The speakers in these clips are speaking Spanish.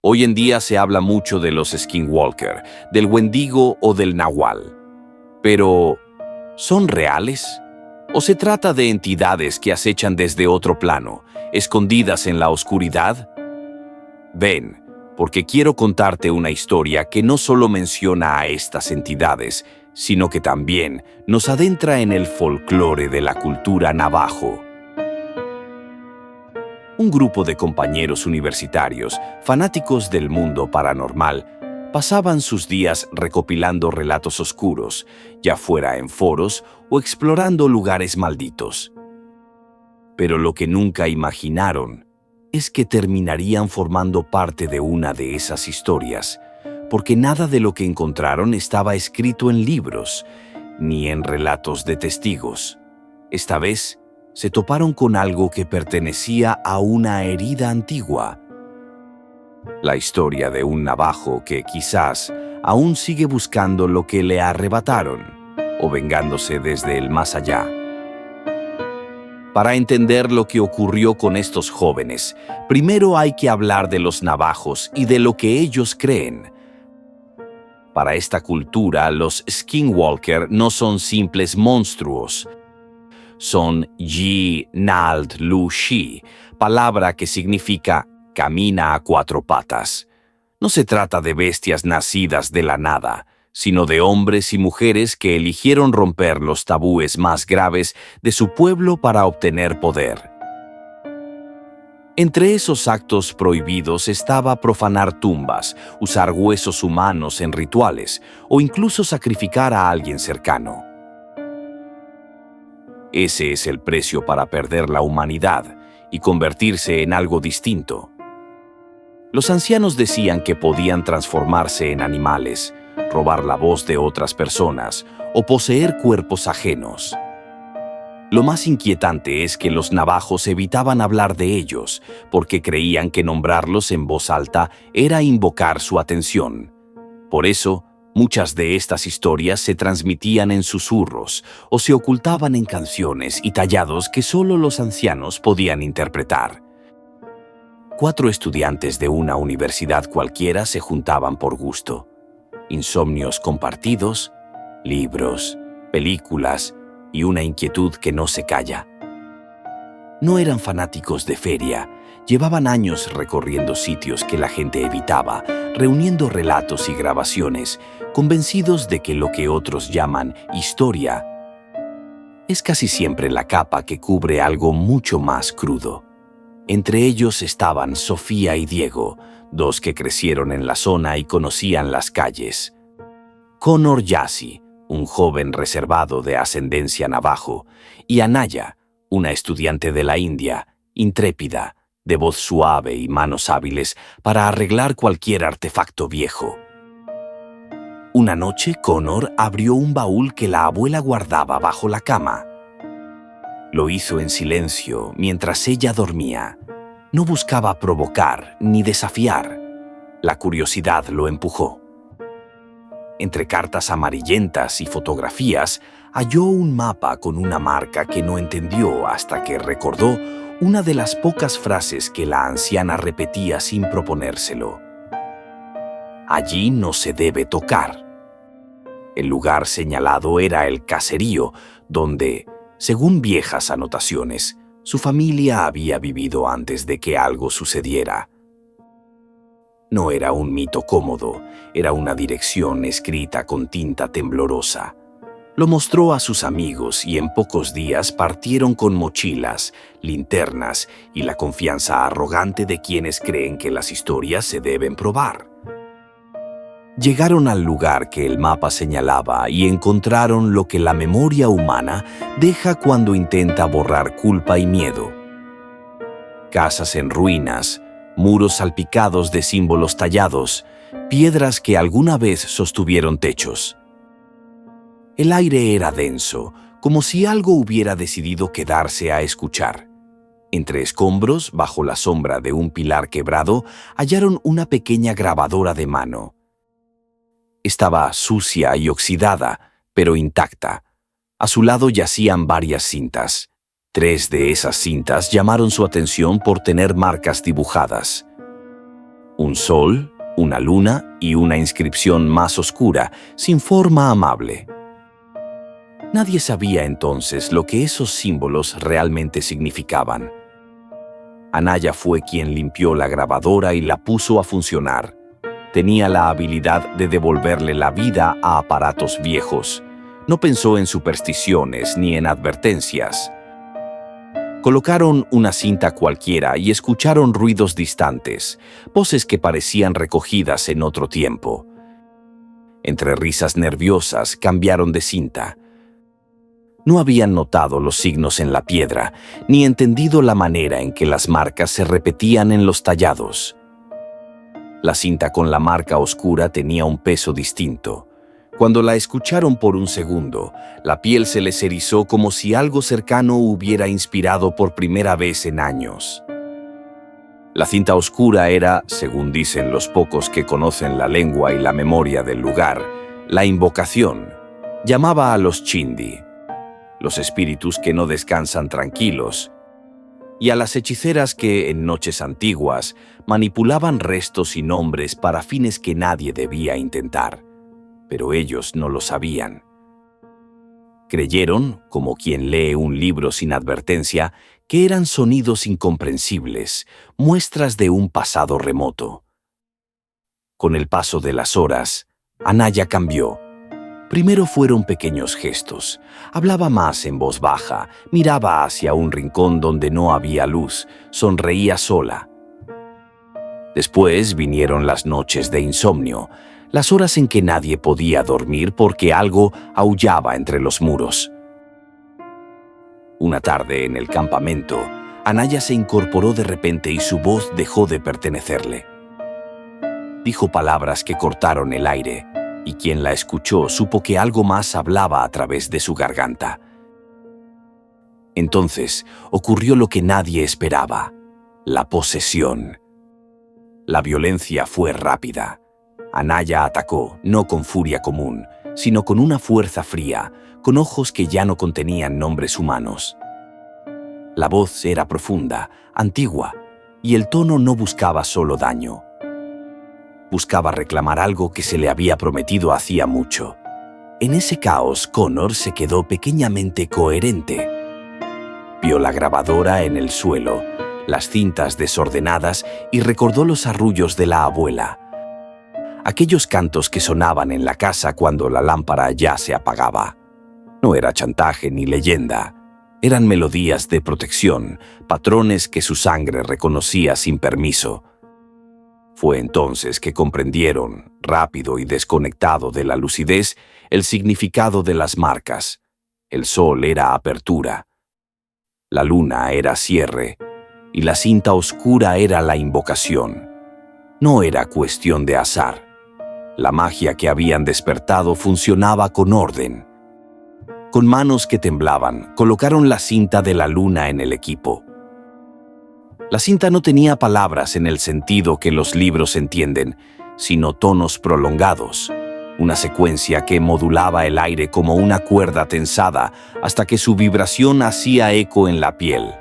Hoy en día se habla mucho de los skinwalker, del wendigo o del nahual. Pero, ¿son reales? ¿O se trata de entidades que acechan desde otro plano, escondidas en la oscuridad? Ven, porque quiero contarte una historia que no solo menciona a estas entidades, sino que también nos adentra en el folclore de la cultura navajo. Un grupo de compañeros universitarios, fanáticos del mundo paranormal, pasaban sus días recopilando relatos oscuros, ya fuera en foros o explorando lugares malditos. Pero lo que nunca imaginaron es que terminarían formando parte de una de esas historias, porque nada de lo que encontraron estaba escrito en libros, ni en relatos de testigos. Esta vez, se toparon con algo que pertenecía a una herida antigua. La historia de un navajo que quizás aún sigue buscando lo que le arrebataron o vengándose desde el más allá. Para entender lo que ocurrió con estos jóvenes, primero hay que hablar de los navajos y de lo que ellos creen. Para esta cultura, los skinwalker no son simples monstruos. Son Yi Nald Lu Shi, palabra que significa camina a cuatro patas. No se trata de bestias nacidas de la nada, sino de hombres y mujeres que eligieron romper los tabúes más graves de su pueblo para obtener poder. Entre esos actos prohibidos estaba profanar tumbas, usar huesos humanos en rituales o incluso sacrificar a alguien cercano. Ese es el precio para perder la humanidad y convertirse en algo distinto. Los ancianos decían que podían transformarse en animales, robar la voz de otras personas o poseer cuerpos ajenos. Lo más inquietante es que los navajos evitaban hablar de ellos porque creían que nombrarlos en voz alta era invocar su atención. Por eso, muchas de estas historias se transmitían en susurros o se ocultaban en canciones y tallados que solo los ancianos podían interpretar. 4 estudiantes de una universidad cualquiera se juntaban por gusto. Insomnios compartidos, libros, películas y una inquietud que no se calla. No eran fanáticos de feria, llevaban años recorriendo sitios que la gente evitaba, reuniendo relatos y grabaciones, convencidos de que lo que otros llaman historia es casi siempre la capa que cubre algo mucho más crudo. Entre ellos estaban Sofía y Diego, 2 que crecieron en la zona y conocían las calles. Connor Yassi, un joven reservado de ascendencia navajo, y Anaya, una estudiante de la India, intrépida, de voz suave y manos hábiles para arreglar cualquier artefacto viejo. Una noche, Connor abrió un baúl que la abuela guardaba bajo la cama. Lo hizo en silencio mientras ella dormía. No buscaba provocar ni desafiar. La curiosidad lo empujó. Entre cartas amarillentas y fotografías, halló un mapa con una marca que no entendió hasta que recordó una de las pocas frases que la anciana repetía sin proponérselo. Allí no se debe tocar. El lugar señalado era el caserío, donde, según viejas anotaciones, su familia había vivido antes de que algo sucediera. No era un mito cómodo, era una dirección escrita con tinta temblorosa. Lo mostró a sus amigos y en pocos días partieron con mochilas, linternas y la confianza arrogante de quienes creen que las historias se deben probar. Llegaron al lugar que el mapa señalaba y encontraron lo que la memoria humana deja cuando intenta borrar culpa y miedo. Casas en ruinas, muros salpicados de símbolos tallados, piedras que alguna vez sostuvieron techos. El aire era denso, como si algo hubiera decidido quedarse a escuchar. Entre escombros, bajo la sombra de un pilar quebrado, hallaron una pequeña grabadora de mano. Estaba sucia y oxidada, pero intacta. A su lado yacían varias cintas. 3 de esas cintas llamaron su atención por tener marcas dibujadas. Un sol, una luna y una inscripción más oscura, sin forma amable. Nadie sabía entonces lo que esos símbolos realmente significaban. Anaya fue quien limpió la grabadora y la puso a funcionar. Tenía la habilidad de devolverle la vida a aparatos viejos. No pensó en supersticiones ni en advertencias. Colocaron una cinta cualquiera y escucharon ruidos distantes, voces que parecían recogidas en otro tiempo. Entre risas nerviosas, cambiaron de cinta. No habían notado los signos en la piedra, ni entendido la manera en que las marcas se repetían en los tallados. La cinta con la marca oscura tenía un peso distinto. Cuando la escucharon por un segundo, la piel se les erizó como si algo cercano hubiera inspirado por primera vez en años. La cinta oscura era, según dicen los pocos que conocen la lengua y la memoria del lugar, la invocación. Llamaba a los chindi, los espíritus que no descansan tranquilos, y a las hechiceras que, en noches antiguas, manipulaban restos y nombres para fines que nadie debía intentar. Pero ellos no lo sabían. Creyeron, como quien lee un libro sin advertencia, que eran sonidos incomprensibles, muestras de un pasado remoto. Con el paso de las horas, Anaya cambió. Primero fueron pequeños gestos. Hablaba más en voz baja, miraba hacia un rincón donde no había luz, sonreía sola. Después vinieron las noches de insomnio, las horas en que nadie podía dormir porque algo aullaba entre los muros. Una tarde en el campamento, Anaya se incorporó de repente y su voz dejó de pertenecerle. Dijo palabras que cortaron el aire, y quien la escuchó supo que algo más hablaba a través de su garganta. Entonces ocurrió lo que nadie esperaba: la posesión. La violencia fue rápida. Anaya atacó, no con furia común, sino con una fuerza fría, con ojos que ya no contenían nombres humanos. La voz era profunda, antigua, y el tono no buscaba solo daño. Buscaba reclamar algo que se le había prometido hacía mucho. En ese caos, Connor se quedó pequeñamente coherente. Vio la grabadora en el suelo, las cintas desordenadas y recordó los arrullos de la abuela. Aquellos cantos que sonaban en la casa cuando la lámpara ya se apagaba. No era chantaje ni leyenda. Eran melodías de protección, patrones que su sangre reconocía sin permiso. Fue entonces que comprendieron, rápido y desconectado de la lucidez, el significado de las marcas. El sol era apertura, la luna era cierre, y la cinta oscura era la invocación. No era cuestión de azar. La magia que habían despertado funcionaba con orden. Con manos que temblaban, colocaron la cinta de la luna en el equipo. La cinta no tenía palabras en el sentido que los libros entienden, sino tonos prolongados, una secuencia que modulaba el aire como una cuerda tensada hasta que su vibración hacía eco en la piel.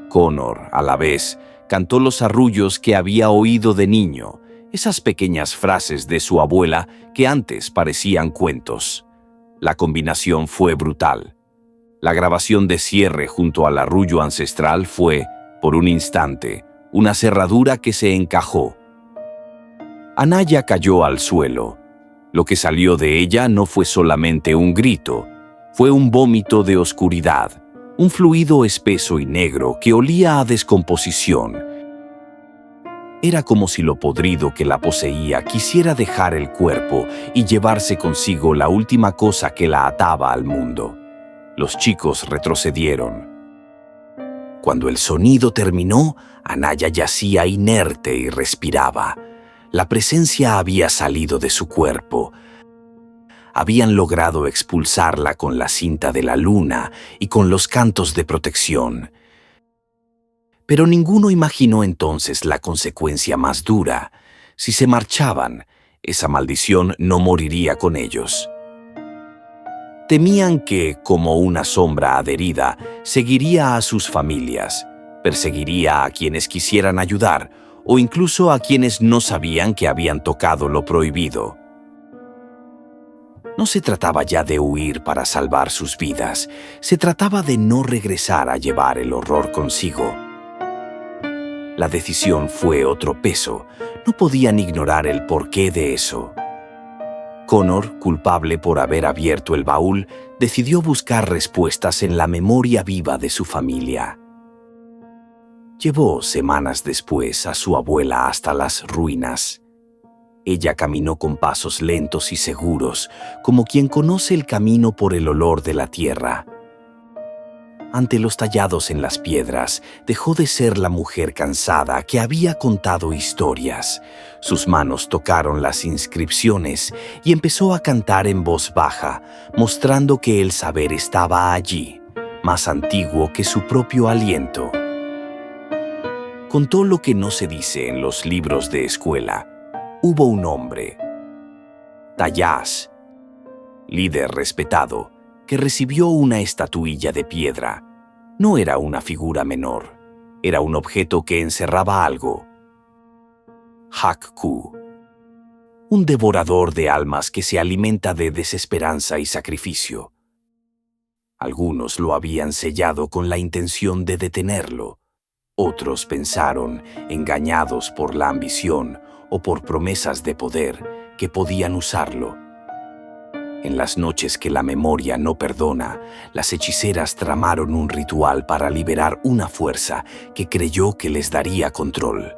Connor, a la vez, cantó los arrullos que había oído de niño, esas pequeñas frases de su abuela que antes parecían cuentos. La combinación fue brutal. La grabación de cierre junto al arrullo ancestral fue, por un instante, una cerradura que se encajó. Anaya cayó al suelo. Lo que salió de ella no fue solamente un grito, fue un vómito de oscuridad, un fluido espeso y negro que olía a descomposición. Era como si lo podrido que la poseía quisiera dejar el cuerpo y llevarse consigo la última cosa que la ataba al mundo. Los chicos retrocedieron. Cuando el sonido terminó, Anaya yacía inerte y respiraba. La presencia había salido de su cuerpo. Habían logrado expulsarla con la cinta de la luna y con los cantos de protección. Pero ninguno imaginó entonces la consecuencia más dura. Si se marchaban, esa maldición no moriría con ellos. Temían que, como una sombra adherida, seguiría a sus familias, perseguiría a quienes quisieran ayudar o incluso a quienes no sabían que habían tocado lo prohibido. No se trataba ya de huir para salvar sus vidas, se trataba de no regresar a llevar el horror consigo. La decisión fue otro peso, no podían ignorar el porqué de eso. Connor, culpable por haber abierto el baúl, decidió buscar respuestas en la memoria viva de su familia. Llevó semanas después a su abuela hasta las ruinas. Ella caminó con pasos lentos y seguros, como quien conoce el camino por el olor de la tierra. Ante los tallados en las piedras, dejó de ser la mujer cansada que había contado historias. Sus manos tocaron las inscripciones y empezó a cantar en voz baja, mostrando que el saber estaba allí, más antiguo que su propio aliento. Contó lo que no se dice en los libros de escuela. Hubo un hombre, Tayaz, líder respetado, que recibió una estatuilla de piedra. No era una figura menor, era un objeto que encerraba algo. Hak-Ku, un devorador de almas que se alimenta de desesperanza y sacrificio. Algunos lo habían sellado con la intención de detenerlo. Otros pensaron, engañados por la ambición o por promesas de poder, que podían usarlo. En las noches que la memoria no perdona, las hechiceras tramaron un ritual para liberar una fuerza que creyó que les daría control.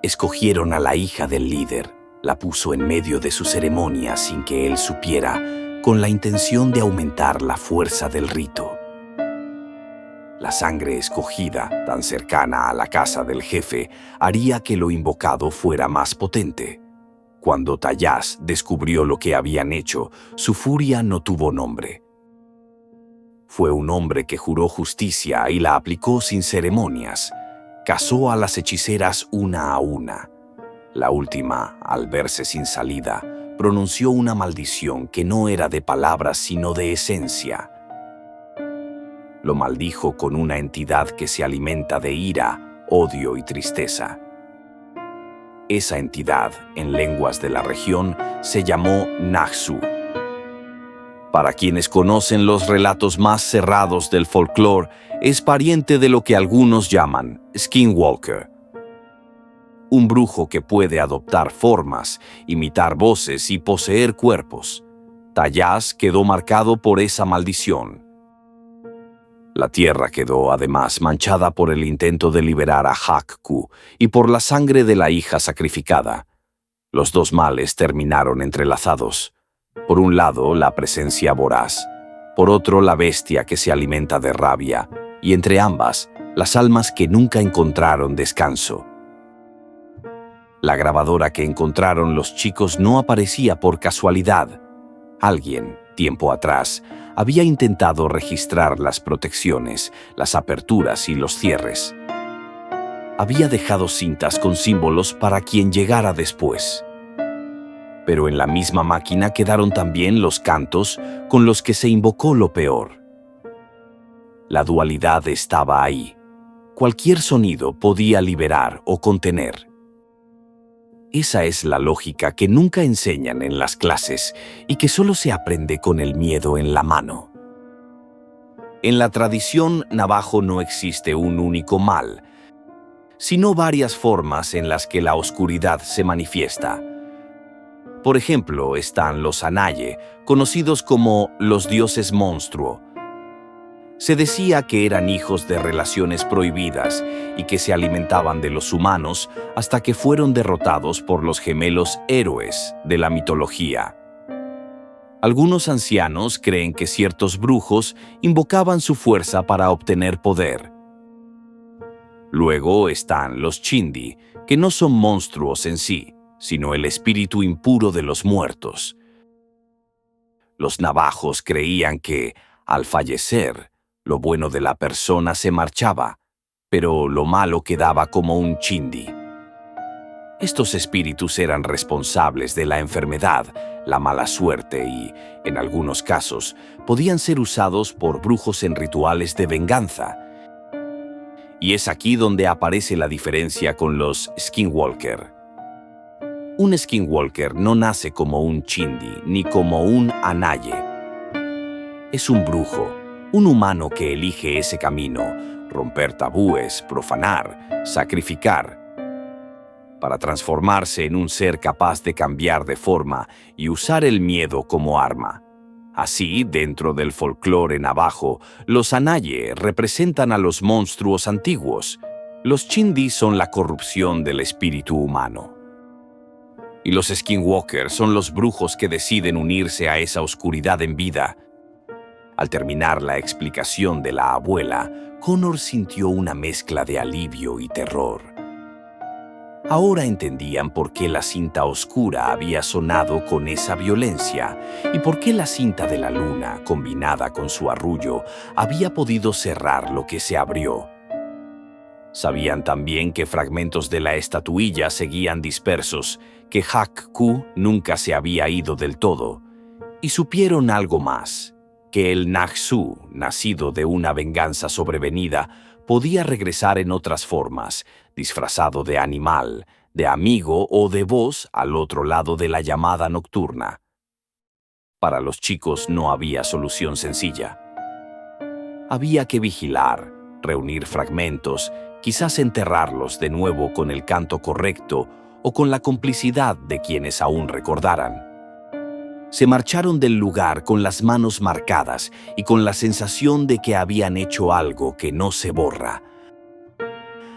Escogieron a la hija del líder, la puso en medio de su ceremonia sin que él supiera, con la intención de aumentar la fuerza del rito. La sangre escogida, tan cercana a la casa del jefe, haría que lo invocado fuera más potente. Cuando Tayaz descubrió lo que habían hecho, su furia no tuvo nombre. Fue un hombre que juró justicia y la aplicó sin ceremonias. Cazó a las hechiceras una a una. La última, al verse sin salida, pronunció una maldición que no era de palabras sino de esencia. Lo maldijo con una entidad que se alimenta de ira, odio y tristeza. Esa entidad, en lenguas de la región, se llamó Naxu. Para quienes conocen los relatos más cerrados del folclore, es pariente de lo que algunos llaman Skinwalker. Un brujo que puede adoptar formas, imitar voces y poseer cuerpos. Tayaz quedó marcado por esa maldición. La tierra quedó, además, manchada por el intento de liberar a Hak-Ku y por la sangre de la hija sacrificada. Los dos males terminaron entrelazados. Por un lado, la presencia voraz. Por otro, la bestia que se alimenta de rabia. Y entre ambas, las almas que nunca encontraron descanso. La grabadora que encontraron los chicos no aparecía por casualidad. Alguien, tiempo atrás, había intentado registrar las protecciones, las aperturas y los cierres. Había dejado cintas con símbolos para quien llegara después. Pero en la misma máquina quedaron también los cantos con los que se invocó lo peor. La dualidad estaba ahí. Cualquier sonido podía liberar o contener. Esa es la lógica que nunca enseñan en las clases y que solo se aprende con el miedo en la mano. En la tradición navajo no existe un único mal, sino varias formas en las que la oscuridad se manifiesta. Por ejemplo, están los Anaye, conocidos como los dioses monstruo. Se decía que eran hijos de relaciones prohibidas y que se alimentaban de los humanos hasta que fueron derrotados por los gemelos héroes de la mitología. Algunos ancianos creen que ciertos brujos invocaban su fuerza para obtener poder. Luego están los Chindi, que no son monstruos en sí, sino el espíritu impuro de los muertos. Los navajos creían que, al fallecer, lo bueno de la persona se marchaba, pero lo malo quedaba como un chindi. Estos espíritus eran responsables de la enfermedad, la mala suerte y, en algunos casos, podían ser usados por brujos en rituales de venganza. Y es aquí donde aparece la diferencia con los Skinwalker. Un Skinwalker no nace como un Chindi ni como un Anaye. Es un brujo, un humano que elige ese camino, romper tabúes, profanar, sacrificar, para transformarse en un ser capaz de cambiar de forma y usar el miedo como arma. Así, dentro del folclore navajo, los Anaye representan a los monstruos antiguos. Los Chindi son la corrupción del espíritu humano. Y los Skinwalker son los brujos que deciden unirse a esa oscuridad en vida. Al terminar la explicación de la abuela, Connor sintió una mezcla de alivio y terror. Ahora entendían por qué la cinta oscura había sonado con esa violencia y por qué la cinta de la luna, combinada con su arrullo, había podido cerrar lo que se abrió. Sabían también que fragmentos de la estatuilla seguían dispersos, que Hak-Ku nunca se había ido del todo, y supieron algo más, que el Naxu, nacido de una venganza sobrevenida, podía regresar en otras formas, disfrazado de animal, de amigo o de voz al otro lado de la llamada nocturna. Para los chicos no había solución sencilla. Había que vigilar, reunir fragmentos, quizás enterrarlos de nuevo con el canto correcto o con la complicidad de quienes aún recordaran. Se marcharon del lugar con las manos marcadas y con la sensación de que habían hecho algo que no se borra.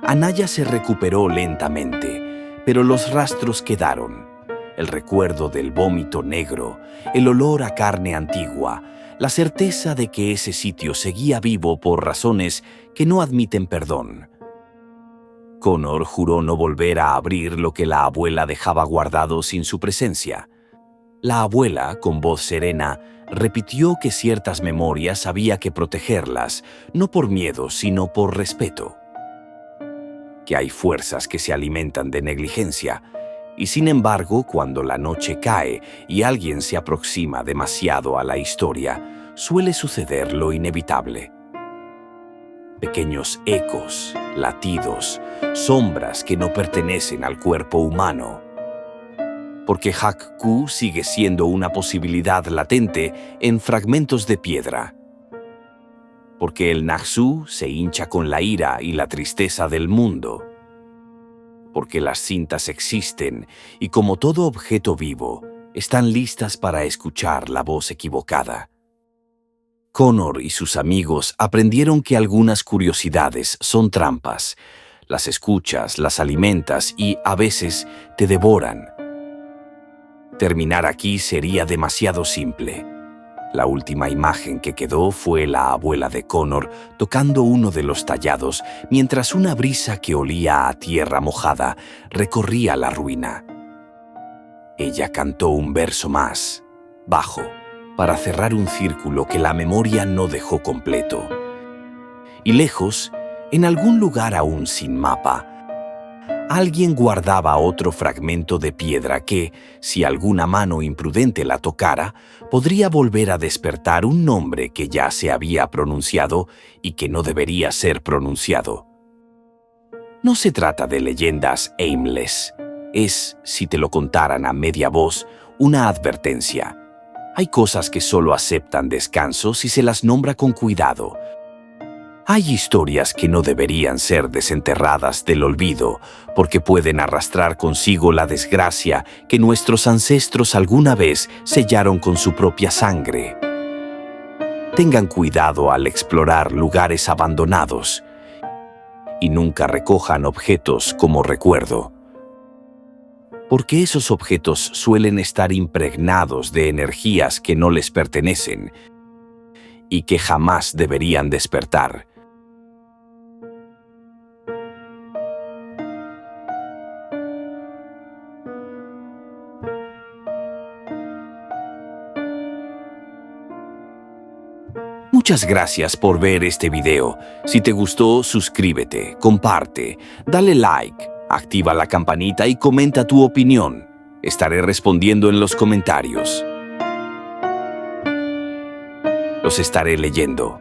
Anaya se recuperó lentamente, pero los rastros quedaron. El recuerdo del vómito negro, el olor a carne antigua, la certeza de que ese sitio seguía vivo por razones que no admiten perdón. Connor juró no volver a abrir lo que la abuela dejaba guardado sin su presencia. La abuela, con voz serena, repitió que ciertas memorias había que protegerlas, no por miedo, sino por respeto. Que hay fuerzas que se alimentan de negligencia, y sin embargo, cuando la noche cae y alguien se aproxima demasiado a la historia, suele suceder lo inevitable. Pequeños ecos, latidos, sombras que no pertenecen al cuerpo humano. Porque Hak-Ku sigue siendo una posibilidad latente en fragmentos de piedra. Porque el Naxu se hincha con la ira y la tristeza del mundo. Porque las cintas existen y, como todo objeto vivo, están listas para escuchar la voz equivocada. Connor y sus amigos aprendieron que algunas curiosidades son trampas. Las escuchas, las alimentas y, a veces, te devoran. Terminar aquí sería demasiado simple. La última imagen que quedó fue la abuela de Connor tocando uno de los tallados mientras una brisa que olía a tierra mojada recorría la ruina. Ella cantó un verso más, bajo, para cerrar un círculo que la memoria no dejó completo. Y lejos, en algún lugar aún sin mapa, alguien guardaba otro fragmento de piedra que, si alguna mano imprudente la tocara, podría volver a despertar un nombre que ya se había pronunciado y que no debería ser pronunciado. No se trata de leyendas aimless. Es, si te lo contaran a media voz, una advertencia. Hay cosas que solo aceptan descanso si se las nombra con cuidado. Hay historias que no deberían ser desenterradas del olvido porque pueden arrastrar consigo la desgracia que nuestros ancestros alguna vez sellaron con su propia sangre. Tengan cuidado al explorar lugares abandonados y nunca recojan objetos como recuerdo, porque esos objetos suelen estar impregnados de energías que no les pertenecen y que jamás deberían despertar. Muchas gracias por ver este video. Si te gustó, suscríbete, comparte, dale like, activa la campanita y comenta tu opinión. Estaré respondiendo en los comentarios. Los estaré leyendo.